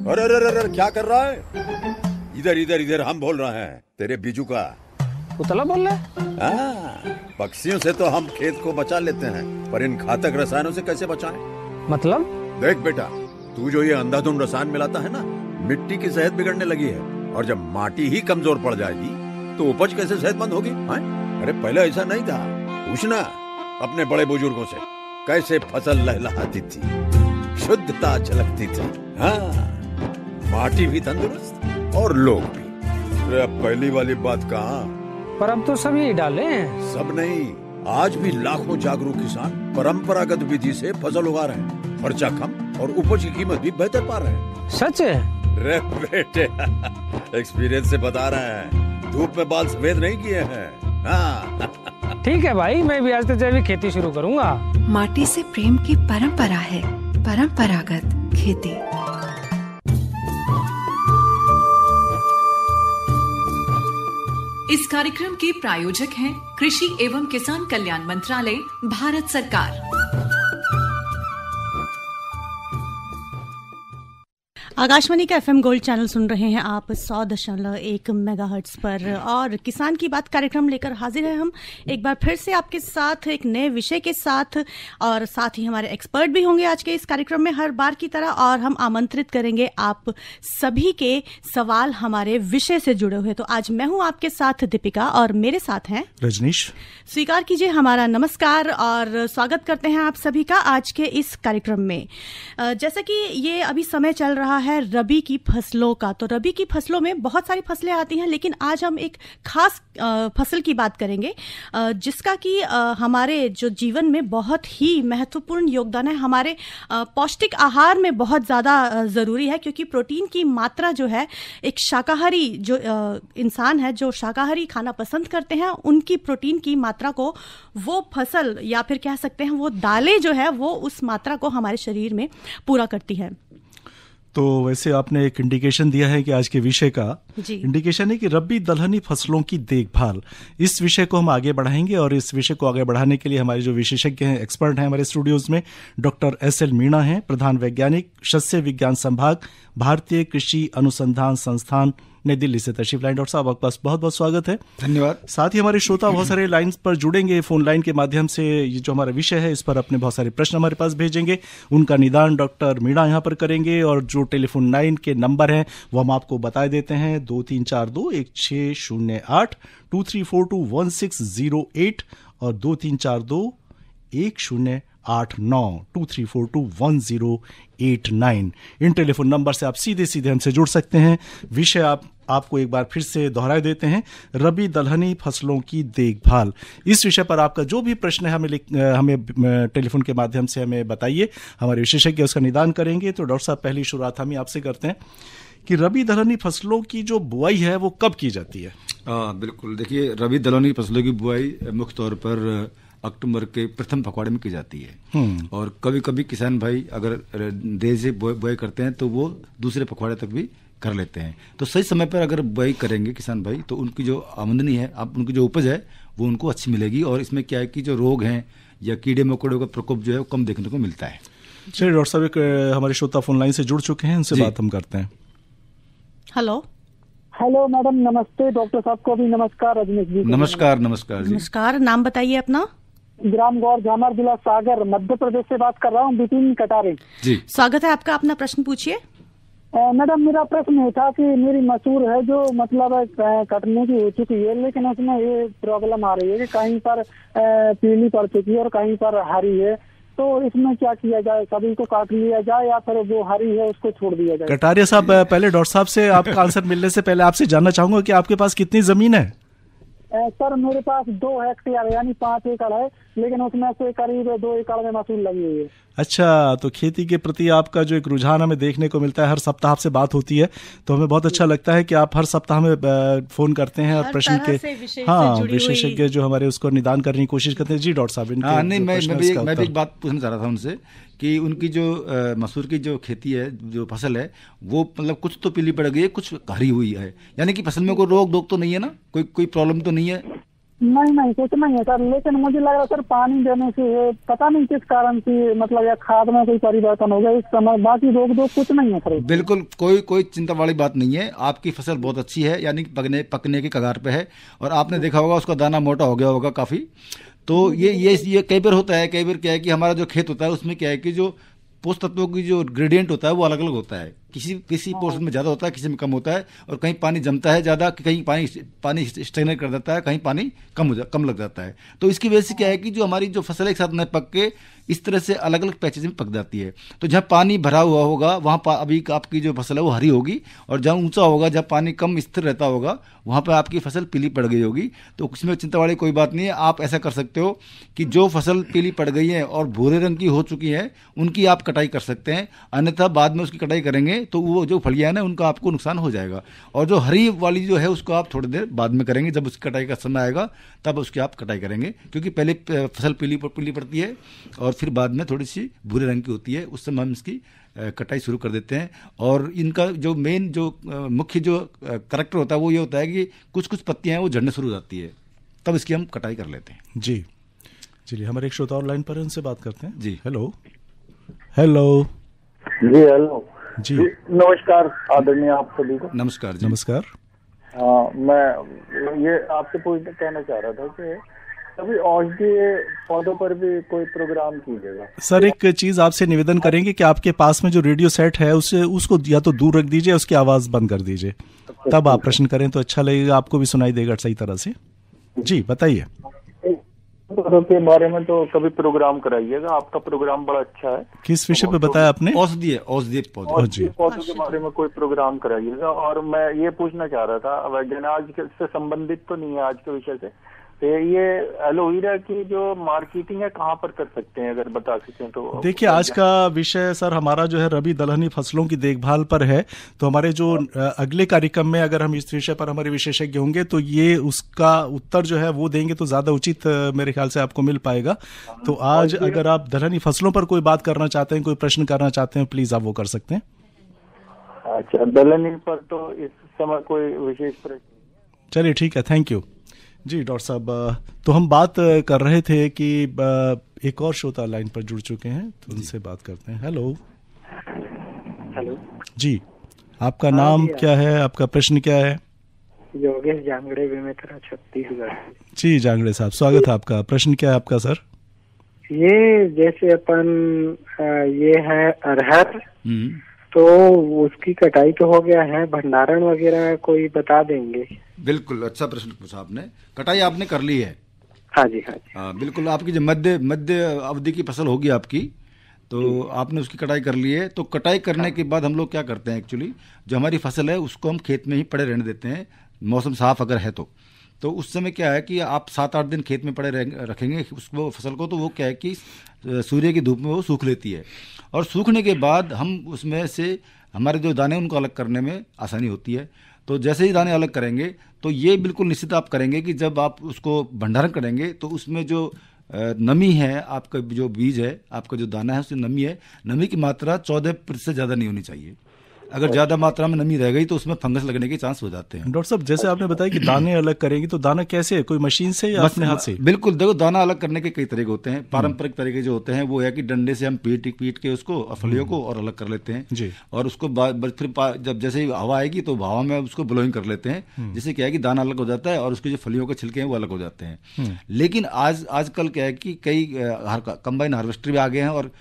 अरे अरे अरे क्या कर रहा है? इधर इधर इधर, हम बोल रहे हैं तेरे बीजू का। उतला बोल रहा है? पक्षियों से तो हम खेत को बचा लेते हैं, पर इन घातक रसायनों से कैसे बचाएं? मतलब? देख बेटा, तू जो ये अंधाधुंध रसायन मिलाता है ना, मिट्टी की सेहत बिगड़ने लगी है। और जब माटी ही कमजोर पड़ जाएगी तो उपज कैसे सेहतमंद होगी? अरे पहले ऐसा नहीं था। पूछना अपने बड़े बुजुर्गों से, कैसे फसल लहलहाती थी, शुद्धता झलकती थी। हाँ, माटी भी तंदुरुस्त और लोग भी। अरे अब पहली वाली बात कहाँ? पर अब तो सब यही डाले हैं। सब नहीं, आज भी लाखों जागरूक किसान परंपरागत विधि से फसल उगा रहे हैं। खर्चा कम और उपज की कीमत भी बेहतर पा रहे हैं। सच है? रे बेटे, एक्सपीरियंस से बता रहे हैं, धूप में बाल सफेद नहीं किए हैं। हाँ। ठीक है भाई, मैं भी आज से जैविक खेती शुरू करूंगा। माटी से प्रेम की परंपरा है, परंपरागत खेती। इस कार्यक्रम के प्रायोजक हैं कृषि एवं किसान कल्याण मंत्रालय, भारत सरकार। आकाशवाणी का FM गोल्ड चैनल सुन रहे हैं आप 100.1 मेगाहर्ट्ज पर, और किसान की बात कार्यक्रम लेकर हाजिर है हम एक बार फिर से आपके साथ एक नए विषय के साथ, और साथ ही हमारे एक्सपर्ट भी होंगे आज के इस कार्यक्रम में हर बार की तरह, और हम आमंत्रित करेंगे आप सभी के सवाल हमारे विषय से जुड़े हुए। तो आज मैं हूं आपके साथ दीपिका और मेरे साथ हैं रजनीश। स्वीकार कीजिए हमारा नमस्कार और स्वागत करते हैं आप सभी का आज के इस कार्यक्रम में। जैसा कि ये अभी समय चल रहा है रबी की फसलों का, तो रबी की फसलों में बहुत सारी फसलें आती हैं, लेकिन आज हम एक खास फसल की बात करेंगे जिसका कि हमारे जो जीवन में बहुत ही महत्वपूर्ण योगदान है। हमारे पौष्टिक आहार में बहुत ज़्यादा ज़रूरी है, क्योंकि प्रोटीन की मात्रा जो है, एक शाकाहारी जो इंसान है, जो शाकाहारी खाना पसंद करते हैं, उनकी प्रोटीन की मात्रा को वो फसल या फिर कह सकते हैं वो दालें जो है वो उस मात्रा को हमारे शरीर में पूरा करती है। तो वैसे आपने एक इंडिकेशन दिया है कि आज के विषय का इंडिकेशन है कि रबी दलहनी फसलों की देखभाल, इस विषय को हम आगे बढ़ाएंगे। और इस विषय को आगे बढ़ाने के लिए हमारे जो विशेषज्ञ हैं, एक्सपर्ट हैं हमारे स्टूडियोज में, डॉक्टर SL मीणा हैं, प्रधान वैज्ञानिक, शस्य विज्ञान संभाग, भारतीय कृषि अनुसंधान संस्थान, नई दिल्ली से तशरीफ लाइन। डॉक्टर साहब, आपका बहुत बहुत स्वागत है। धन्यवाद। साथ ही हमारे श्रोता बहुत सारे लाइन पर जुड़ेंगे, फोन लाइन के माध्यम से ये जो हमारा विषय है इस पर अपने बहुत सारे प्रश्न हमारे पास भेजेंगे, उनका निदान डॉक्टर मीणा यहाँ पर करेंगे। और जो टेलीफोन लाइन के नंबर हैं वो हम आपको बता देते हैं, 23421608, 23421608 और 23421089, 23421089। इन टेलीफोन नंबर से आप सीधे सीधे हमसे जुड़ सकते हैं। विषय आपको एक बार फिर से दोहरा देते हैं, रबी दलहनी फसलों की देखभाल। इस विषय पर आपका जो भी प्रश्न है हमें टेलीफोन के माध्यम से हमें बताइए, हमारे विशेषज्ञ उसका निदान करेंगे। तो डॉक्टर साहब, पहली शुरुआत हम ही आपसे करते हैं कि रबी दलहनी फसलों की जो बुआई है वो कब की जाती है? बिल्कुल, देखिए, रबी दलहनी फसलों की बुआई मुख्य तौर पर अक्टूबर के प्रथम पखवाड़े में की जाती है। और कभी कभी किसान भाई अगर देर से बुआई करते हैं तो वो दूसरे पखवाड़े तक भी कर लेते हैं। तो सही समय पर अगर बुआई करेंगे किसान भाई, तो उनकी जो आमदनी है, उनकी जो उपज है वो उनको अच्छी मिलेगी। और इसमें क्या है कि जो रोग हैं या कीड़े मकोड़ों का प्रकोप जो है वो कम देखने को मिलता है। चलिए डॉक्टर साहब, हमारे श्रोता फोन लाइन से जुड़ चुके हैं, उनसे बात हम करते हैं। हेलो मैडम, नमस्ते। डॉक्टर साहब को भी नमस्कार। रजनीश जी नमस्कार। नमस्कार जी। नमस्कार। नाम बताइए अपना। ग्राम गौर, जामर, जिला सागर, मध्य प्रदेश से बात कर रहा हूँ, बिपिन कटारे जी। स्वागत है आपका, अपना प्रश्न पूछिए। मैडम, मेरा प्रश्न ये था कि मेरी मसूर है जो मतलब कटने की हो चुकी है, लेकिन उसमें ये प्रॉब्लम आ रही है कि कहीं पर पीली पड़ चुकी है और कहीं पर हरी है। तो इसमें क्या किया जाए? सभी को काट लिया जाए या फिर जो हरी है उसको छोड़ दिया जाए? कटारिया साहब, पहले डॉक्टर साहब से आपका आंसर मिलने से पहले आपसे जानना चाहूंगा कि आपके पास कितनी जमीन है? सर, मेरे पास 2 हेक्टेयर यानी 5 एकड़ है, लेकिन उसमें से करीब 2 एकड़ में मसूर लगी हुई है। अच्छा, तो खेती के प्रति आपका जो एक रुझान हमें देखने को मिलता है, हर सप्ताह आपसे बात होती है, तो हमें बहुत अच्छा लगता है कि आप हर सप्ताह हमें फोन करते हैं और प्रश्न के विशेषज्ञ जो हमारे उसको निदान करने की कोशिश करते हैं। जी डॉक्टर साहब, नहीं, मैं भी एक बात पूछना चाह रहा था उनसे कि उनकी जो मसूर की जो खेती है, जो फसल है, वो मतलब कुछ तो पीली पड़ गई है, कुछ हरी हुई है, यानी कि फसल में कोई रोग तो नहीं है ना, कोई प्रॉब्लम तो नहीं है? नहीं कुछ नहीं है सर, लेकिन मुझे लग रहा है सर पानी देने से है, पता नहीं किस कारण से, मतलब या खाद में कोई परिवर्तन हो गया इस समय, बाकी रोक दो कुछ नहीं है सर। बिल्कुल कोई चिंता वाली बात नहीं है, आपकी फसल बहुत अच्छी है, यानी कि पकने की कगार पे है, और आपने देखा होगा उसका दाना मोटा हो गया होगा काफी। तो ये कई बार होता है, कई बार क्या है कि हमारा जो खेत होता है उसमें क्या है कि जो पोषक तत्वों की जो ग्रेडियंट होता है वो अलग अलग होता है, किसी पोर्शन में ज्यादा होता है, किसी में कम होता है, और कहीं पानी जमता है ज्यादा, कहीं पानी स्टेगनेट कर देता है, कहीं पानी कम लग जाता है। तो इसकी वजह से क्या है कि जो हमारी जो फसल एक साथ न पक के इस तरह से अलग अलग पैचेज में पक जाती है। तो जहाँ पानी भरा हुआ होगा वहाँ अभी आपकी जो फसल है वो हरी होगी, और जहाँ ऊंचा होगा, जहाँ पानी कम स्थिर रहता होगा, वहाँ पर आपकी फसल पीली पड़ गई होगी। तो उसमें चिंता वाली कोई बात नहीं है। आप ऐसा कर सकते हो कि जो फसल पीली पड़ गई है और भूरे रंग की हो चुकी है उनकी आप कटाई कर सकते हैं, अन्यथा बाद में उसकी कटाई करेंगे तो वो जो फलियां ना उनका आपको नुकसान हो जाएगा। और जो हरी वाली जो है उसको आप थोड़ी देर बाद में करेंगे, जब उसकी कटाई का समय आएगा तब उसकी आप कटाई करेंगे, क्योंकि पहले फसल पीली पड़ती है और फिर बाद में थोड़ी सी भूरे रंग की होती है, उस समय हम इसकी कटाई शुरू कर देते हैं। और इनका जो मेन जो मुख्य जो करैक्टर होता है वो ये होता है कि कुछ पत्तियां हैं वो झड़ने शुरू हो जाती है, तब इसकी हम कटाई कर लेते हैं। जी चलिए, हमारे एक श्रोता और लाइन पर है, उनसे बात करते हैं। जी हेलो जी हेलो जी नमस्कार आदरणीय आप सभी को। नमस्कार जी। नमस्कार। मैं ये आपसे कहना चाह रहा था कि अभी औषधीय पौधों पर भी कोई प्रोग्राम कीजिएगा। सर एक चीज आपसे निवेदन करेंगे कि आपके पास में जो रेडियो सेट है उसको या तो दूर रख दीजिए, उसकी आवाज बंद कर दीजिए, तब आप प्रश्न करें तो अच्छा लगेगा, आपको भी सुनाई देगा सही तरह से। जी बताइए। पौधों के बारे में तो कभी प्रोग्राम कराइएगा, आपका प्रोग्राम बड़ा अच्छा है। किस विषय पे बताया आपने? औषधीय पौधों के बारे में कोई प्रोग्राम कराइएगा। और मैं ये पूछना चाह रहा था, वैज्ञानिक से संबंधित तो नहीं है आज के विषय से, तो ये एलोवेरा की जो मार्केटिंग है कहाँ पर कर सकते हैं, अगर बता सकें तो। देखिए आज का विषय सर हमारा जो है रबी दलहनी फसलों की देखभाल पर है, तो हमारे जो अगले कार्यक्रम में अगर हम इस विषय पर हमारे विशेषज्ञ होंगे तो ये उसका उत्तर जो है वो देंगे तो ज्यादा उचित मेरे ख्याल से आपको मिल पाएगा। तो आज अगर आप दलहनी फसलों पर कोई बात करना चाहते हैं, कोई प्रश्न करना चाहते हैं, प्लीज आप वो कर सकते हैं। अच्छा, दलहनी पर तो इस समय कोई विशेष प्रश्न? चलिए ठीक है, थैंक यू जी। डॉक्टर साहब तो हम बात कर रहे थे कि एक और श्रोता लाइन पर जुड़ चुके हैं, तो उनसे बात करते हैं। हेलो जी, आपका नाम क्या है, आपका प्रश्न क्या है? योगेश जांगड़े बेमेतरा छत्तीसगढ़। जी जांगड़े साहब, स्वागत है आपका। प्रश्न क्या है आपका सर? ये जैसे अपन ये है अरहर, तो उसकी कटाई तो हो गया है, भंडारण वगैरह कोई बता देंगे? बिल्कुल, अच्छा प्रश्न पूछा आपने। कटाई आपने कर ली है? हाँ जी हाँ जी। बिल्कुल, आपकी जो मध्य अवधि की फसल होगी आपकी, तो आपने उसकी कटाई कर ली है। तो कटाई करने के बाद हम लोग क्या करते हैं, एक्चुअली जो हमारी फसल है उसको हम खेत में ही पड़े रहने देते हैं, मौसम साफ अगर है तो उस समय क्या है कि आप 7-8 दिन खेत में पड़े रखेंगे उसको फसल को, तो वो क्या है कि सूर्य की धूप में वो सूख लेती है, और सूखने के बाद हम उसमें से हमारे जो दाने उनको अलग करने में आसानी होती है। तो जैसे ही दाने अलग करेंगे तो ये बिल्कुल निश्चित आप करेंगे कि जब आप उसको भंडारण करेंगे तो उसमें जो नमी है, आपका जो बीज है, आपका जो दाना है उसमें नमी की मात्रा 14% से ज़्यादा नहीं होनी चाहिए। अगर ज्यादा मात्रा में नमी रह गई तो उसमें फंगस लगने के चांस हो जाते हैं। डॉक्टर साहब जैसे आपने बताया कि दाने अलग करेंगे, तो दाना कैसे, कोई मशीन से या अपने हाथ से? बिल्कुल, देखो दाना अलग करने के कई तरीके होते हैं। पारंपरिक तरीके जो होते हैं वो है कि डंडे से हम पीट के उसको फलियों को और अलग कर लेते हैं जी, और उसको फिर जब जैसे ही हवा आएगी तो हवा में उसको ब्लोइंग कर लेते हैं, जिससे क्या है कि दाना अलग हो जाता है और उसके जो फलियों के छिलके हैं वो अलग हो जाते हैं। लेकिन आजकल क्या है कि कई कंबाइन हार्वेस्टर भी आ गए हैं और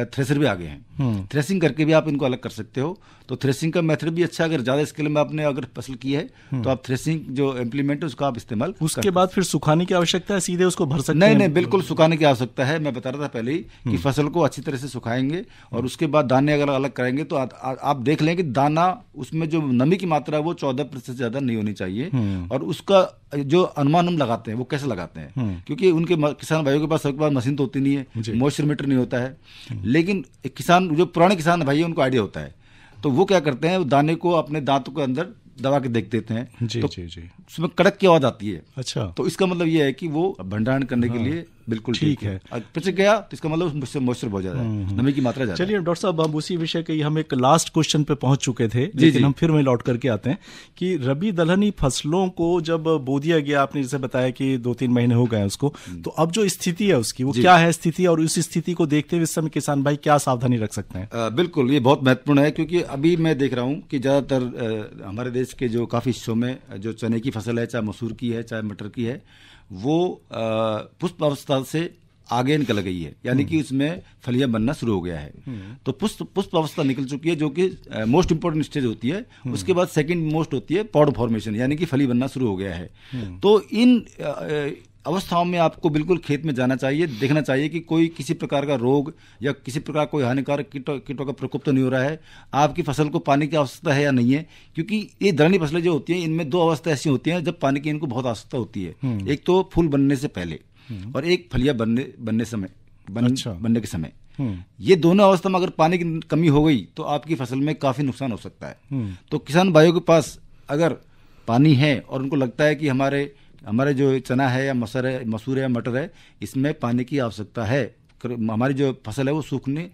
थ्रेसर भी आ गए हैं। थ्रेसिंग करके भी आप इनको अलग कर सकते हो। तो थ्रेसिंग का मेथड भी अच्छा, अगर ज्यादा स्केल में आपने अगर फसल की है तो आप थ्रेसिंग जो इम्प्लीमेंट है उसका आप इस्तेमाल। उसके बाद फिर सुखाने की आवश्यकता है, सीधे उसको भर सकते हैं? नहीं, बिल्कुल सुखाने की आवश्यकता है। मैं बता रहा था पहले ही कि फसल को अच्छी तरह से सुखाएंगे और उसके बाद दाने अगर अलग करेंगे तो आप देख लें कि दाना उसमें जो नमी की मात्रा है वो 14% से ज्यादा नहीं होनी चाहिए। और उसका जो अनुमान हम लगाते हैं वो कैसे लगाते हैं, क्योंकि उनके किसान भाइयों के पास सबके पास मशीन तो होती नहीं है, मॉइस्चर मीटर नहीं होता है, लेकिन किसान जो पुराने किसान भाई है उनको आइडिया होता है। तो वो क्या करते हैं, दाने को अपने दांतों के अंदर दबा के देख देते हैं, जी, तो जी, जी। उसमें कड़क की आवाज आती है। अच्छा, तो इसका मतलब ये है कि वो भंडारण करने के लिए बिल्कुल ठीक है। पिचक गया तो इसका मतलब उससे मॉइस्चर बहुत ज्यादा है, नमी की मात्रा ज्यादा। चलिए डॉक्टर साहब, हम उसी विषय के हम एक लास्ट क्वेश्चन पे पहुंच चुके थे, लेकिन हम फिर वहीं लौट करके आते हैं कि रबी दलहनी फसलों को जब बो दिया गया, आपने जैसे बताया कि 2-3 महीने हो गए उसको, तो अब जो स्थिति है उसकी वो क्या है स्थिति, और उस स्थिति को देखते हुए इस समय किसान भाई क्या सावधानी रख सकते हैं? बिल्कुल, ये बहुत महत्वपूर्ण है, क्योंकि अभी मैं देख रहा हूँ कि ज्यादातर हमारे देश के जो काफी हिस्सों में जो चने की फसल है, चाहे मसूर की है, चाहे मटर की है, वो पुष्प अवस्था से आगे निकल गई है, यानी कि उसमें फलियां बनना शुरू हो गया है। तो पुष्प अवस्था निकल चुकी है, जो कि मोस्ट इंपोर्टेंट स्टेज होती है। उसके बाद सेकंड मोस्ट होती है पॉड फॉर्मेशन, यानी कि फली बनना शुरू हो गया है। तो इन अवस्थाओं में आपको बिल्कुल खेत में जाना चाहिए, देखना चाहिए कि कोई किसी प्रकार का रोग या किसी प्रकार कोई हानिकारक कीटों का प्रकोप तो नहीं हो रहा है, आपकी फसल को पानी की आवश्यकता है या नहीं है। क्योंकि ये दलहनी फसलें जो होती हैं, इनमें 2 अवस्था ऐसी होती हैं जब पानी की इनको बहुत आवश्यकता होती है। एक तो फूल बनने से पहले और एक फलियां बनने के समय। ये दोनों अवस्था में अगर पानी की कमी हो गई तो आपकी फसल में काफी नुकसान हो सकता है। तो किसान भाइयों के पास अगर पानी है और उनको लगता है कि हमारे जो चना है या मसूर है या मटर है, इसमें पानी की आवश्यकता है, हमारी जो फसल है वो सूखने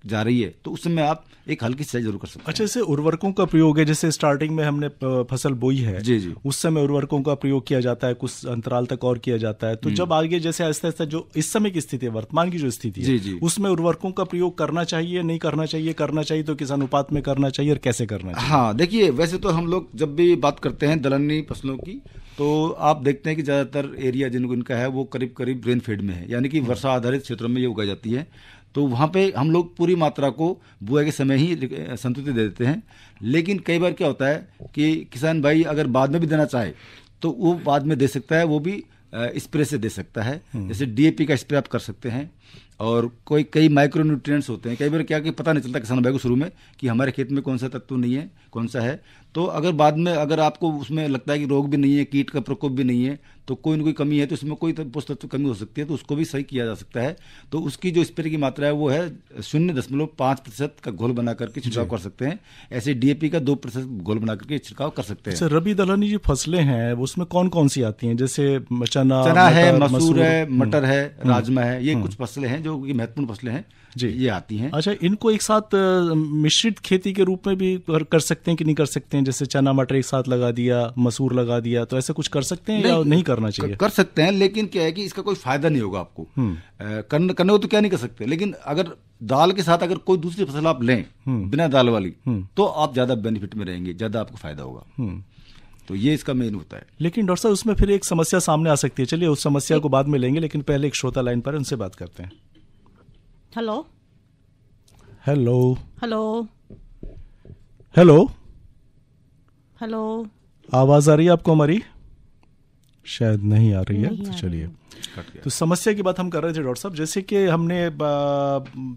जा रही है, तो उस समय आप एक हल्की सिंचाई जरूर कर सकते हैं। अच्छा, जैसे उर्वरकों का प्रयोग है, जैसे स्टार्टिंग में हमने फसल बोई है, जी, उस समय उर्वरकों का प्रयोग किया जाता है, कुछ अंतराल तक और किया जाता है। तो जब आगे जैसे आहिस्ता आहिस्ता जो इस समय की स्थिति है, वर्तमान की जो स्थिति है, उसमें उर्वरकों का प्रयोग करना चाहिए, नहीं करना चाहिए, करना चाहिए तो किस अनुपात में करना चाहिए और कैसे करना चाहिए? हाँ, देखिए, वैसे तो हम लोग जब भी बात करते हैं दलहनी फसलों की, तो आप देखते हैं कि ज्यादातर एरिया जिनको इनका है वो करीब करीब रेन फेड में है, यानी कि वर्षा आधारित क्षेत्रों में ये उगाई जाती है। तो वहाँ पे हम लोग पूरी मात्रा को बुआई के समय ही संतुलित दे देते हैं। लेकिन कई बार क्या होता है कि किसान भाई अगर बाद में भी देना चाहे तो वो बाद में दे सकता है, वो भी स्प्रे से दे सकता है। जैसे डीएपी का स्प्रे आप कर सकते हैं, और कई माइक्रो न्यूट्रिएंट्स होते हैं। कई बार क्या कि पता नहीं चलता किसान भाई को शुरू में कि हमारे खेत में कौन सा तत्व नहीं है, कौन सा है। तो अगर बाद में अगर आपको उसमें लगता है कि रोग भी नहीं है, कीट का प्रकोप भी नहीं है, तो कोई न कोई कमी है, तो उसमें कोई पोषक तत्व कमी हो सकती है, तो उसको भी सही किया जा सकता है। तो उसकी जो स्प्रे की मात्रा है वो है 0.5% का घोल बना करके छिड़काव कर सकते हैं। ऐसे डीएपी का 2% घोल बना करके छिड़काव कर सकते हैं। रबी दलहनी जो फसलें हैं उसमें कौन कौन सी आती हैं? जैसे चना है, मसूर है, मटर है, राजमा है, ये कुछ फसलें हैं जो महत्वपूर्ण फसलें हैं जी, ये आती हैं। अच्छा, इनको एक साथ मिश्रित खेती के रूप में भी कर सकते हैं कि नहीं कर सकते हैं? जैसे चना मटर एक साथ लगा दिया, मसूर लगा दिया, तो ऐसा कुछ कर सकते हैं या नहीं करना चाहिए? कर सकते हैं, लेकिन क्या है कि इसका कोई फायदा नहीं होगा आपको। करने को तो क्या नहीं कर सकते, लेकिन अगर दाल के साथ अगर कोई दूसरी फसल आप लें बिना दाल वाली, तो आप ज्यादा बेनिफिट में रहेंगे, ज्यादा आपको फायदा होगा। तो ये इसका मेन होता है। लेकिन डॉक्टर साहब, उसमें फिर एक समस्या सामने आ सकती है। चलिए उस समस्या को बाद में लेंगे, लेकिन पहले एक श्रोता लाइन पर, उनसे बात करते हैं। Hello hello hello hello hello, आवाज आ रही है आपको हमारी? शायद नहीं आ रही है, तो चलिए। तो समस्या की बात हम कर रहे थे डॉक्टर साहब, जैसे कि हमने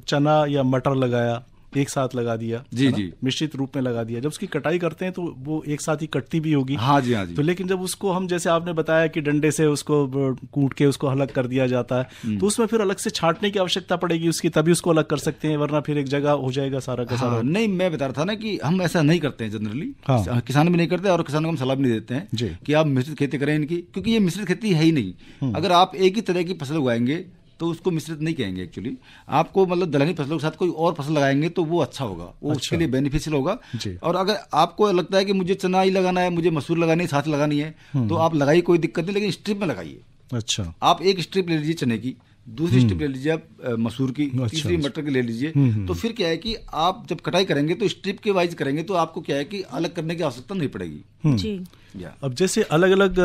चना या मटर लगाया, एक साथ लगा दिया, जी, मिश्रित रूप में लगा दिया, जब उसकी कटाई करते हैं तो वो एक साथ ही कटती भी होगी। हाँ जी। तो लेकिन जब उसको हम, जैसे आपने बताया कि डंडे से उसको कूट के उसको अलग कर दिया जाता है, तो उसमें फिर अलग से छांटने की आवश्यकता पड़ेगी उसकी, तभी उसको अलग कर सकते हैं, वरना फिर एक जगह हो जाएगा सारा का सारा। नहीं, मैं बता रहा था ना कि हम ऐसा नहीं करते हैं जनरली। किसान भी नहीं करते और किसानों को हम सलाह भी नहीं देते हैं कि आप मिश्रित खेती करें इनकी, क्योंकि ये मिश्रित खेती है ही नहीं। अगर आप एक ही तरह की फसल उगाएंगे तो उसको मिश्रित नहीं कहेंगे। एक्चुअली आपको मतलब दलहनी फसलों के साथ कोई और फसल लगाएंगे तो वो अच्छा होगा, वो उसके लिए बेनिफिशियल होगा। और अगर आपको लगता है कि मुझे चना ही लगाना है, मुझे मसूर लगानी है, साथ लगानी है, तो आप लगाइए, कोई दिक्कत नहीं, लेकिन स्ट्रिप में लगाइए। अच्छा, आप एक स्ट्रिप ले लीजिए चने की, दूसरी स्ट्रिप ले लीजिए आप मसूर की, तीसरी मटर की ले लीजिए। तो फिर क्या है कि आप जब कटाई करेंगे तो स्ट्रिप के वाइज करेंगे, तो आपको क्या है कि अलग करने की आवश्यकता नहीं पड़ेगी जी। अब जैसे अलग अलग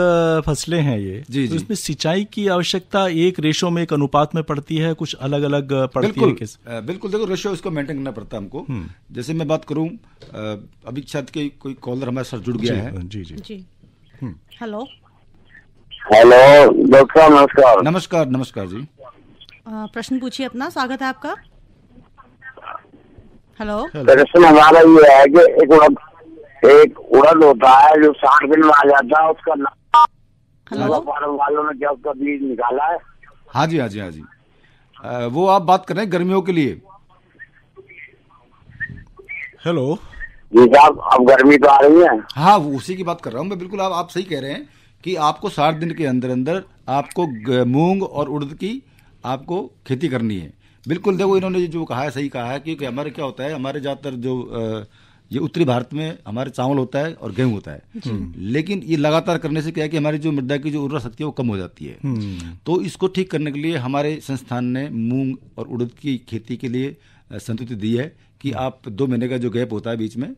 फसलें हैं ये, तो इसमें सिंचाई की आवश्यकता एक रेशो में, एक अनुपात में पड़ती है, कुछ अलग अलग पड़ती है? बिल्कुल, देखो रेशो इसको मेंटेन करना पड़ता है हमको। जैसे मैं बात करूं, अभी शायद के कोई कॉलर हमारे साथ जुड़ गया है। जी। हेलो हेलो डॉक्टर साहब, नमस्कार। नमस्कार नमस्कार जी। प्रश्न पूछिए अपना, स्वागत है आपका। हेलो, प्रश्न हमारा ये है कि एक उड़द होता है जो 60 दिन में आ जाता है, उसका फार्म वालों ने क्या उसका बीज निकाला है? हाँ जी हाँ जी हाँ जी, वो आप बात कर रहे हैं गर्मियों के लिए? हेलो जी साहब, अब गर्मी तो आ रही है। हाँ, उसी की बात कर रहा हूँ मैं। बिल्कुल आप सही कह रहे हैं कि आपको 60 दिन के अंदर अंदर आपको मूंग और उड़द की आपको खेती करनी है। बिल्कुल देखो, इन्होंने जो कहा है सही कहा है, क्योंकि हमारे क्या होता है, हमारे ज़्यादातर जो ये उत्तरी भारत में हमारे चावल होता है और गेहूं होता है, लेकिन ये लगातार करने से क्या है कि हमारी जो मृदा की जो उर्वरा शक्ति है वो कम हो जाती है। तो इसको ठीक करने के लिए हमारे संस्थान ने मूंग और उड़द की खेती के लिए संतुष्टि दी है कि आप 2 महीने का जो गैप होता है बीच में,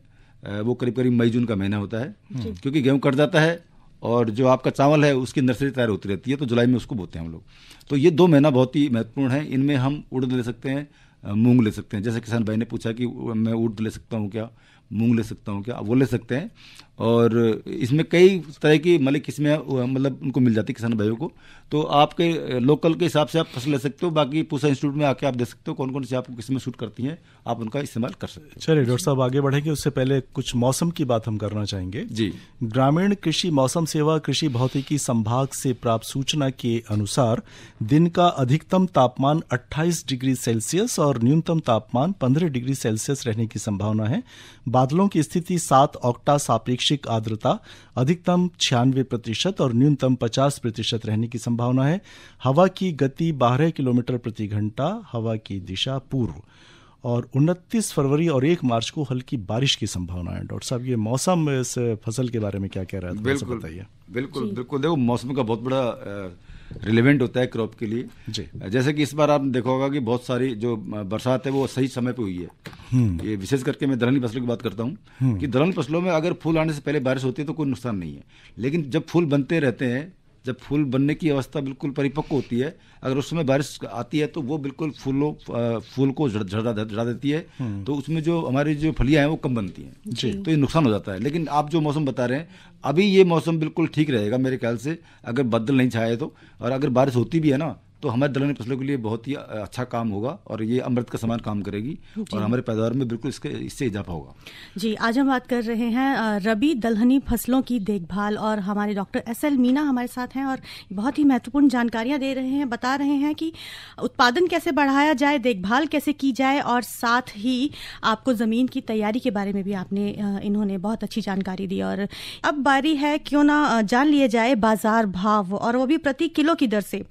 वो करीब करीब मई जून का महीना होता है, क्योंकि गेहूं कट जाता है और जो आपका चावल है उसकी नर्सरी तैयार होती रहती है, तो जुलाई में उसको बोते हैं हम लोग। तो ये 2 महीना बहुत ही महत्वपूर्ण है। इनमें हम उड़द ले सकते हैं, मूंग ले सकते हैं। जैसे किसान भाई ने पूछा कि मैं उड़द ले सकता हूँ क्या, मूंग ले सकता हूँ क्या, वो ले सकते हैं। और इसमें कई तरह की मतलब किस्में मतलब उनको मिल जाती है किसान भाइयों को। तो आपके लोकल के हिसाब से आप फसल ले सकते हो। बाकी पूसा इंस्टीट्यूट में आके आप देख सकते हो कौन कौन सी आपको किस्में सूट करती हैं, आप उनका इस्तेमाल कर सकते हो। चलिए डॉक्टर साहब आगे बढ़ेंगे, उससे पहले कुछ मौसम की बात हम करना चाहेंगे जी। ग्रामीण कृषि मौसम सेवा कृषि भौतिकी संभाग से प्राप्त सूचना के अनुसार दिन का अधिकतम तापमान 28 डिग्री सेल्सियस और न्यूनतम तापमान 15 डिग्री सेल्सियस रहने की संभावना है। बादलों की स्थिति 7 ऑक्टा, सापेक्षिक आर्द्रता अधिकतम 96% और न्यूनतम 50% रहने की संभावना है। हवा की गति 12 किलोमीटर प्रति घंटा, हवा की दिशा पूर्व। और 29 फरवरी और 1 मार्च को हल्की बारिश की संभावना है। डॉक्टर साहब, ये मौसम इस फसल के बारे में क्या कह रहा है? बिल्कुल बताइए। बिल्कुल बिल्कुल, देखो मौसम का बहुत बड़ा रिलेवेंट होता है क्रॉप के लिए जी। जैसे कि इस बार आपने देखा होगा कि बहुत सारी जो बरसात है वो सही समय पे हुई है। ये विशेष करके मैं दलहनी फसलों की बात करता हूँ कि दलहनी फसलों में अगर फूल आने से पहले बारिश होती है तो कोई नुकसान नहीं है, लेकिन जब फूल बनते रहते हैं, जब फूल बनने की अवस्था बिल्कुल परिपक्व होती है, अगर उस समय बारिश आती है तो वो बिल्कुल फूल को झड़ा देती है, तो उसमें जो हमारी जो फलियां हैं वो कम बनती हैं, तो ये नुकसान हो जाता है। लेकिन आप जो मौसम बता रहे हैं अभी, ये मौसम बिल्कुल ठीक रहेगा मेरे ख्याल से, अगर बादल नहीं छाए तो। और अगर बारिश होती भी है ना, तो हमारे दलहनी फसलों के लिए बहुत ही अच्छा काम होगा और ये अमृत का समान काम करेगी और हमारे पैदावार में बिल्कुल इससे इजाफा होगा। जी, आज हम बात कर रहे हैं रबी दलहनी फसलों की देखभाल और हमारे डॉक्टर SL मीना हमारे साथ हैं और बहुत ही महत्वपूर्ण जानकारियां दे रहे हैं, बता रहे हैं कि उत्पादन कैसे बढ़ाया जाए, देखभाल कैसे की जाए और साथ ही आपको ज़मीन की तैयारी के बारे में भी इन्होंने बहुत अच्छी जानकारी दी। और अब बारी है क्यों ना जान लिए जाए बाजार भाव, और वो भी प्रति किलो की दर से।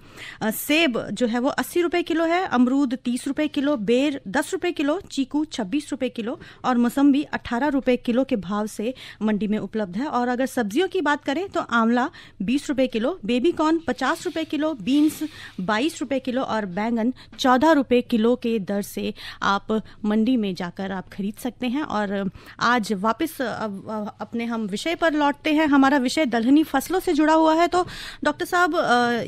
सेब जो है वो 80 रुपए किलो है, अमरूद 30 रुपए किलो, बेर 10 रुपए किलो, चीकू 26 रुपए किलो और मौसम्बी 18 रुपए किलो के भाव से मंडी में उपलब्ध है। और अगर सब्जियों की बात करें तो आंवला 20 रुपए किलो, बेबी कॉर्न 50 रुपए किलो, बीन्स 22 रुपए किलो और बैंगन 14 रुपए किलो के दर से आप मंडी में जाकर आप खरीद सकते हैं। और आज वापस अपने हम विषय पर लौटते हैं। हमारा विषय दलहनी फसलों से जुड़ा हुआ है। तो डॉक्टर साहब,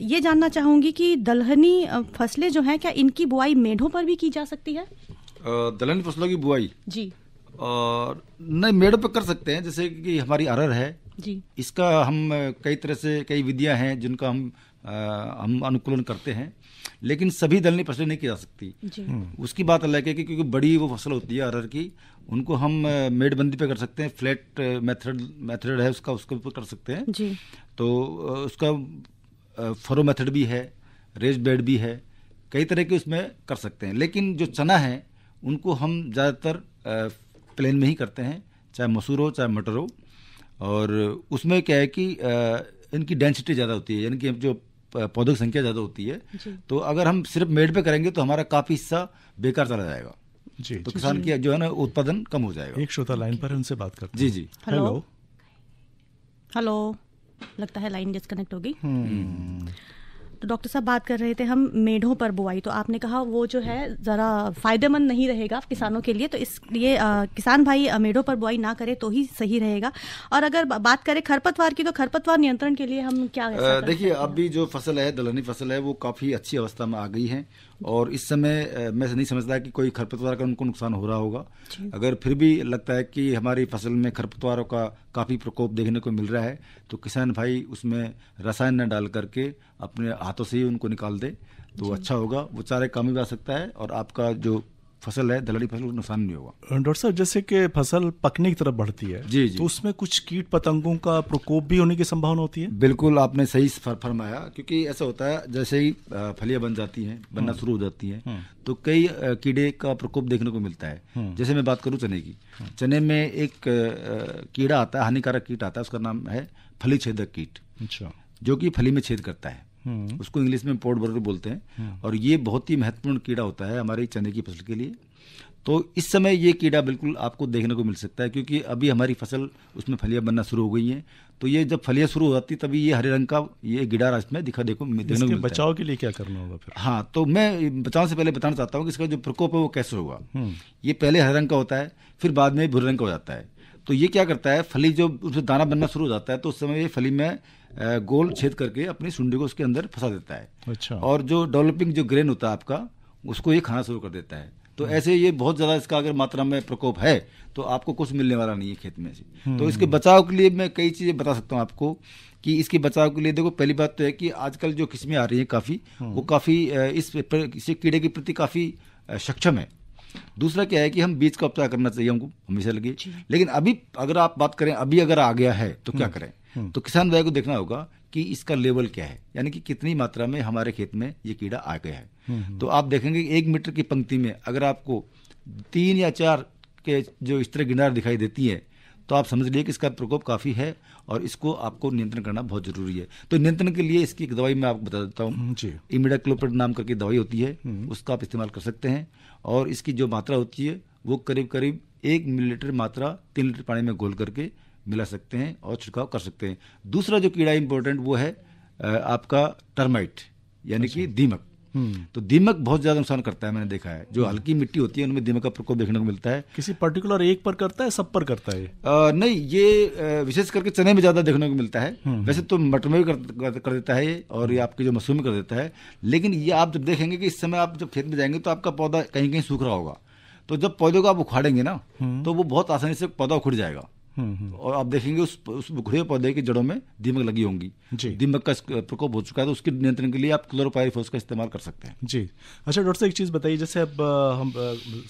ये जानना चाहूंगी कि दलहनी फसलें जो हैं, क्या इनकी बुआई मेढ़ों पर भी की जा सकती है? दलहनी फसलों की बुआई जी और नहीं, मेढ़ों पर कर सकते हैं। जैसे कि हमारी अरहर है जी, इसका हम कई तरह से कई विधियां हैं जिनका हम अनुकूलन करते हैं, लेकिन सभी दलहनी फसलें नहीं की जा सकती जी। उसकी बात अलग है कि क्योंकि बड़ी वो फसल होती है अरहर की, उनको हम मेड़बंदी पे कर सकते हैं। फ्लैट मेथड है उसका, उसके ऊपर कर सकते हैं जी। तो उसका फरो मेथड भी है, रेज बेड भी है, कई तरह के उसमें कर सकते हैं। लेकिन जो चना है उनको हम ज़्यादातर प्लेन में ही करते हैं, चाहे मसूर हो चाहे मटर हो। और उसमें क्या है कि इनकी डेंसिटी ज़्यादा होती है, यानी कि जो पौधों की संख्या ज़्यादा होती है, तो अगर हम सिर्फ मेड़ पे करेंगे तो हमारा काफ़ी हिस्सा बेकार चला जाएगा जी। तो किसान की जो है ना उत्पादन कम हो जाएगा। एक श्रोता लाइन पर है, उनसे बात करते हैं। जी। हेलो हेलो, लगता है लाइन डिस्कनेक्ट होगी। तो डॉक्टर साहब बात कर रहे थे हम मेढ़ों पर बुआई, तो आपने कहा वो जो है ज़रा फायदेमंद नहीं रहेगा किसानों के लिए, तो इसलिए किसान भाई मेढ़ों पर बुआई ना करे तो ही सही रहेगा। और अगर बात करें खरपतवार की, तो खरपतवार नियंत्रण के लिए हम क्या देखिए, अभी जो फसल है दलहनी फसल है वो काफ़ी अच्छी अवस्था में आ गई है और इस समय मैं नहीं समझता कि कोई खरपतवार का उनको नुकसान हो रहा होगा। अगर फिर भी लगता है कि हमारी फसल में खरपतवारों का काफ़ी प्रकोप देखने को मिल रहा है तो किसान भाई उसमें रसायन न डाल करके अपने हाथों से ही उनको निकाल दे तो अच्छा होगा। वो चारे काम भी आ सकता है और आपका जो फसल है, दलहनी फसल को नुकसान नहीं होगा। डॉक्टर साहब, जैसे कि फसल पकने की तरफ बढ़ती है जी, तो उसमें कुछ कीट पतंगों का प्रकोप भी होने की संभावना होती है? बिल्कुल, आपने सही फरमाया, क्योंकि ऐसा होता है जैसे ही फलियां बन जाती हैं, बनना शुरू हो जाती हैं, तो कई कीड़े का प्रकोप देखने को मिलता है। जैसे मैं बात करूं चने की, चने में एक कीड़ा आता है, हानिकारक कीट आता है, उसका नाम है फली छेदक कीट। अच्छा। जो कि फली में छेद करता है, उसको इंग्लिश में पॉड बर्गर बोलते हैं, और ये बहुत ही महत्वपूर्ण कीड़ा होता है हमारे चने की फसल के लिए। तो इस समय ये कीड़ा बिल्कुल आपको देखने को मिल सकता है, क्योंकि अभी हमारी फसल उसमें फलियां बनना शुरू हो गई हैं। तो ये जब फलियां शुरू हो जाती तभी ये हरे रंग का ये गिडार इसमें देखने को मिलता है। बचाव के लिए क्या करना होगा फिर? हाँ, तो मैं बचाव से पहले बताना चाहता हूँ कि इसका जो प्रकोप है वो कैसे होगा। ये पहले हरे रंग का होता है, फिर बाद में भूरे रंग का हो जाता है। तो ये क्या करता है, फली जो उसमें दाना बनना शुरू हो जाता है तो उस समय ये फली में गोल छेद करके अपनी सुंडी को उसके अंदर फंसा देता है। अच्छा। और जो डेवलपिंग जो ग्रेन होता है आपका, उसको ये खाना शुरू कर देता है। तो ऐसे ये बहुत ज़्यादा इसका अगर मात्रा में प्रकोप है तो आपको कुछ मिलने वाला नहीं है खेत में से। तो इसके बचाव के लिए मैं कई चीज़ें बता सकता हूँ आपको कि इसके बचाव के लिए देखो, पहली बात तो है कि आजकल जो किस्में आ रही हैं काफ़ी, वो काफ़ी इस कीड़े के प्रति काफ़ी सक्षम है। दूसरा क्या है कि हम बीज का उपचार करना चाहिए हमको हमेशा लगे। लेकिन अभी अगर आप बात करें, अभी अगर आ गया है तो क्या करें, तो किसान भाई को देखना होगा कि इसका लेवल क्या है, यानी कि कितनी मात्रा में हमारे खेत में ये कीड़ा आ गया है। तो आप देखेंगे 1 मीटर की पंक्ति में अगर आपको 3 या 4 के जो इस तरह गिनार दिखाई देती है तो आप समझ लीजिए कि इसका प्रकोप काफ़ी है और इसको आपको नियंत्रण करना बहुत जरूरी है। तो नियंत्रण के लिए इसकी एक दवाई मैं आपको बता देता हूँ, इमिडाक्लोप्रिड नाम करके दवाई होती है, उसका आप इस्तेमाल कर सकते हैं। और इसकी जो मात्रा होती है वो करीब करीब 1 मिलीलीटर मात्रा 3 लीटर पानी में घोल करके मिला सकते हैं और छिड़काव कर सकते हैं। दूसरा जो कीड़ा इंपॉर्टेंट वो है आपका टर्माइट, यानी कि दीमक। तो दीमक बहुत ज्यादा नुकसान करता है, मैंने देखा है। जो हल्की मिट्टी होती है उनमें दीमक का प्रकोप देखने को मिलता है। किसी पर्टिकुलर एक पर करता है, सब पर करता है? नहीं, ये विशेष करके चने में ज्यादा देखने को मिलता है। वैसे तो मटर में भी कर देता है ये, और ये आपके जो मसूर में कर देता है। लेकिन ये आप जब देखेंगे कि इस समय आप जब खेत में जाएंगे तो आपका पौधा कहीं कहीं सूख रहा होगा, तो जब पौधे को आप उखाड़ेंगे ना तो वो बहुत आसानी से पौधा उखड़ जाएगा। और आप देखेंगे उस उखड़े पौधे की जड़ों में दीमक लगी होंगी। दीमक का प्रकोप हो चुका है, तो उसके नियंत्रण के लिए आप क्लोरोपाइरिफॉस का इस्तेमाल कर सकते हैं। जी। अच्छा डॉक्टर साहब, एक चीज बताइए, जैसे अब हम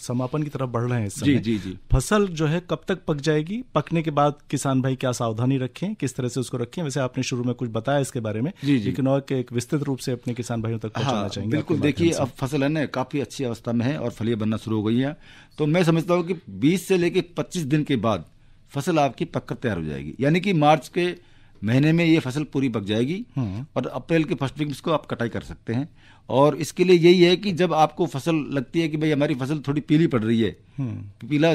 समापन की तरफ बढ़ रहे हैं इस समय। जी। फसल जो है कब तक पक जाएगी? पकने के बाद किसान भाई क्या सावधानी रखें, किस तरह से उसको रखें? वैसे आपने शुरू में कुछ बताया इसके बारे में, लेकिन और एक विस्तृत रूप से अपने किसान भाइयों तक पहुंचाना चाहेंगे। बिल्कुल, देखिए अब फसल है ना काफी अच्छी अवस्था में है और फलियां बनना शुरू हो गई है। तो मैं समझता हूँ कि 20 से लेके 25 दिन के बाद फसल आपकी पककर तैयार हो जाएगी, यानी कि मार्च के महीने में ये फसल पूरी पक जाएगी और अप्रैल के फर्स्ट वीक में इसको आप कटाई कर सकते हैं। और इसके लिए यही है कि जब आपको फसल लगती है कि भाई हमारी फसल थोड़ी पीली पड़ रही है,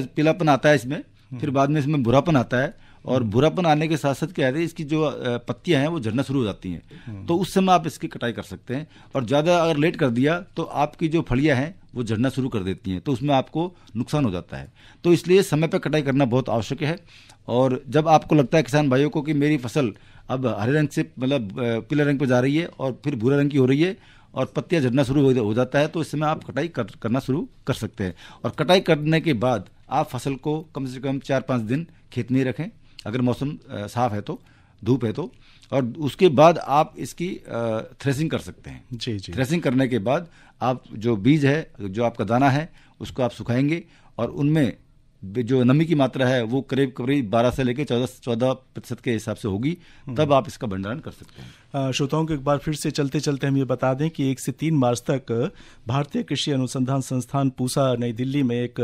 पीलापन आता है इसमें, फिर बाद में इसमें भूरापन आता है, और भूरापन आने के साथ साथ क्या है इसकी जो पत्तियां हैं वो झड़ना शुरू हो जाती हैं। तो उस समय आप इसकी कटाई कर सकते हैं। और ज़्यादा अगर लेट कर दिया तो आपकी जो फलियां हैं वो झड़ना शुरू कर देती हैं, तो उसमें आपको नुकसान हो जाता है। तो इसलिए समय पर कटाई करना बहुत आवश्यक है। और जब आपको लगता है किसान भाइयों को कि मेरी फसल अब हरे रंग से मतलब पीले रंग पर जा रही है और फिर भूरे रंग की हो रही है और पत्तियां झड़ना शुरू हो जाता है, तो इस समय आप कटाई करना शुरू कर सकते हैं। और कटाई करने के बाद आप फसल को कम से कम 4-5 दिन खेत में ही रखें, अगर मौसम साफ है तो, धूप है तो। और उसके बाद आप इसकी थ्रेसिंग कर सकते हैं। जी। थ्रेसिंग करने के बाद आप जो बीज है, जो आपका दाना है, उसको आप सुखाएंगे और उनमें जो नमी की मात्रा है वो करीब 12 से लेकर 14% के हिसाब से होगी, तब आप इसका भंडारण कर सकते हैं। श्रोताओं को एक बार फिर से चलते चलते हम ये बता दें कि 1 से 3 मार्च तक भारतीय कृषि अनुसंधान संस्थान पूसा नई दिल्ली में एक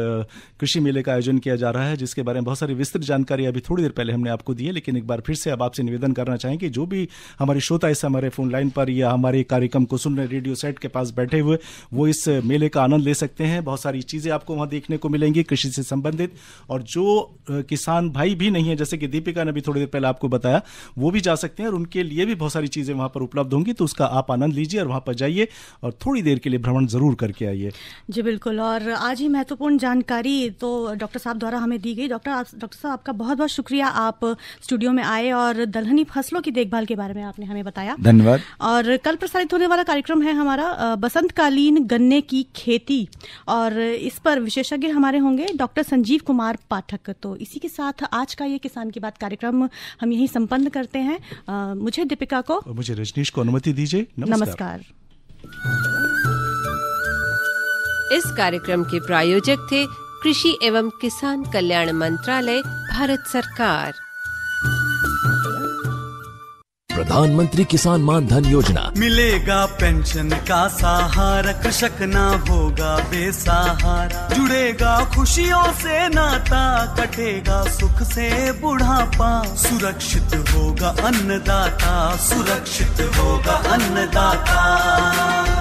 कृषि मेले का आयोजन किया जा रहा है, जिसके बारे में बहुत सारी विस्तृत जानकारी अभी थोड़ी देर पहले हमने आपको दी है। लेकिन एक बार फिर से अब आपसे निवेदन करना चाहेंगे, जो भी हमारे श्रोता इस हमारे फोन लाइन पर या हमारे कार्यक्रम को सुन रहे रेडियो सेट के पास बैठे हुए, वो इस मेले का आनंद ले सकते हैं। बहुत सारी चीजें आपको वहां देखने को मिलेंगी कृषि से संबंधित। और जो किसान भाई भी नहीं है, जैसे कि दीपिका ने भी थोड़ी देर पहले आपको बताया, वो भी जा सकते हैं और उनके लिए भी बहुत सारी चीजें वहां पर उपलब्ध होंगी। तो उसका आप आनंद लीजिए और वहां पर जाइए और थोड़ी देर के लिए भ्रमण जरूर करके आइए। जी बिल्कुल। और आज ही महत्वपूर्ण जानकारी तो डॉक्टर साहब द्वारा हमें दी गई। डॉक्टर साहब आपका बहुत बहुत शुक्रिया, आप स्टूडियो में आए और दलहनी फसलों की देखभाल के बारे में आपने हमें बताया। धन्यवाद। और कल प्रसारित होने वाला कार्यक्रम है हमारा बसंतकालीन गन्ने की खेती, और इस पर विशेषज्ञ हमारे होंगे डॉक्टर संजीव कुमार पाठक। तो इसी के साथ आज का ये किसान की बात कार्यक्रम हम यहीं संपन्न करते हैं। मुझे दीपिका को, मुझे रजनीश को अनुमति दीजिए। नमस्कार। इस कार्यक्रम के प्रायोजक थे कृषि एवं किसान कल्याण मंत्रालय, भारत सरकार। प्रधानमंत्री किसान मान धन योजना। मिलेगा पेंशन का सहारा, कृषक ना होगा बेसहारा। जुड़ेगा खुशियों से नाता, कटेगा सुख से बुढ़ापा। सुरक्षित होगा अन्नदाता, सुरक्षित होगा अन्नदाता।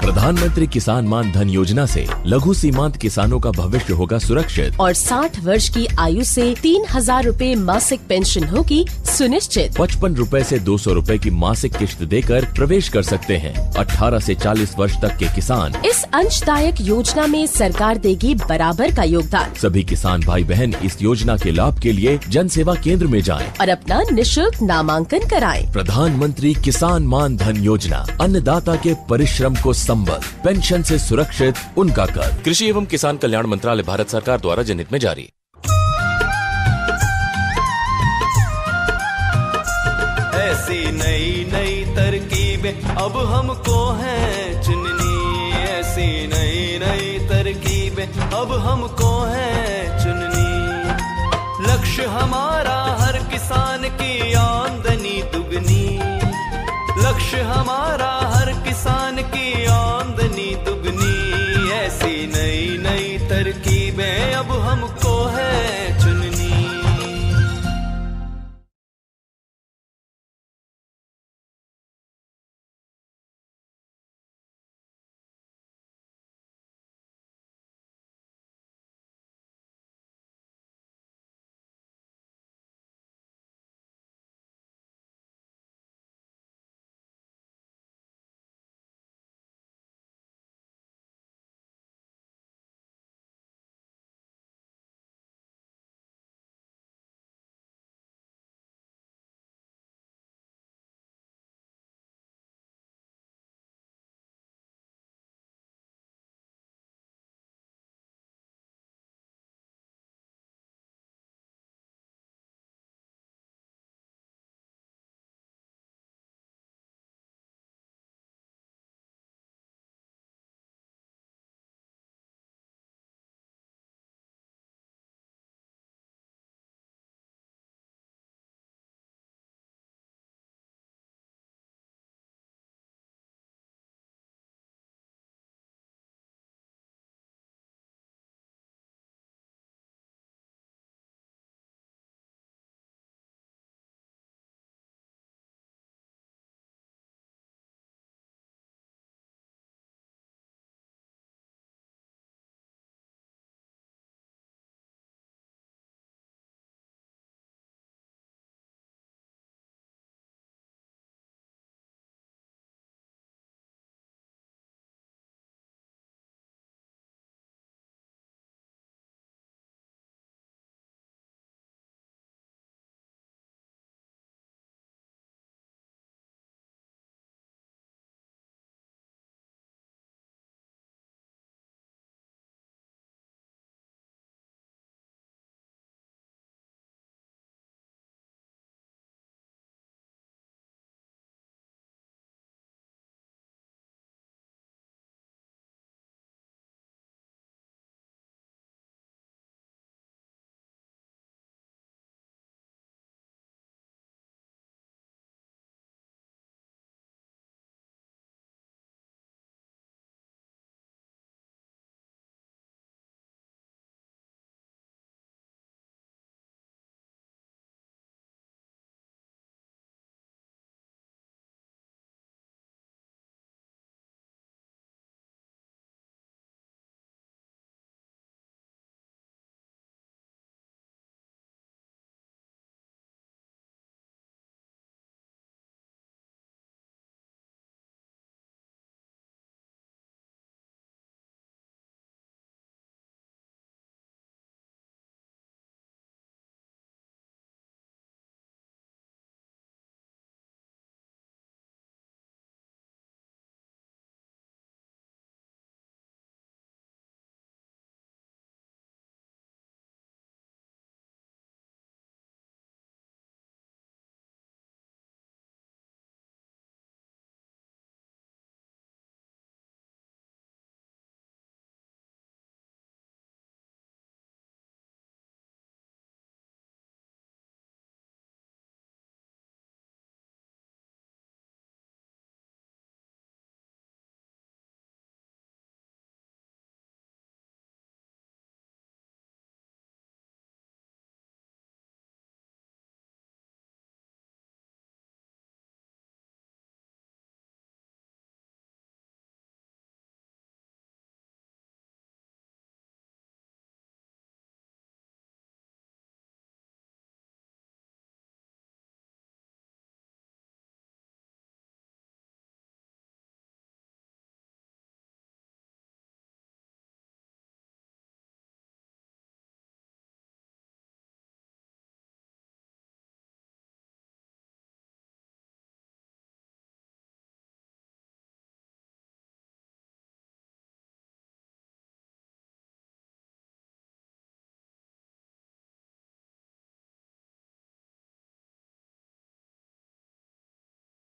प्रधानमंत्री किसान मान धन योजना से लघु सीमांत किसानों का भविष्य होगा सुरक्षित और 60 वर्ष की आयु से 3,000 रूपए मासिक पेंशन होगी सुनिश्चित। 55 रूपए से 200 रूपए की मासिक किश्त देकर प्रवेश कर सकते हैं। 18 से 40 वर्ष तक के किसान इस अंशदायक योजना में सरकार देगी बराबर का योगदान। सभी किसान भाई बहन इस योजना के लाभ के लिए जन सेवा केंद्र में जाएं और अपना निशुल्क नामांकन कराएं। प्रधानमंत्री किसान मान धन योजना, अन्नदाता के परिश्रम को संबल, पेंशन से सुरक्षित उनका कर। कृषि एवं किसान कल्याण मंत्रालय, भारत सरकार द्वारा जनहित में जारी। ऐसी नई नई तरकीबें अब हमको हैं चुननी, ऐसी नई नई तरकीबें अब हमको हैं चुननी। लक्ष्य हमारा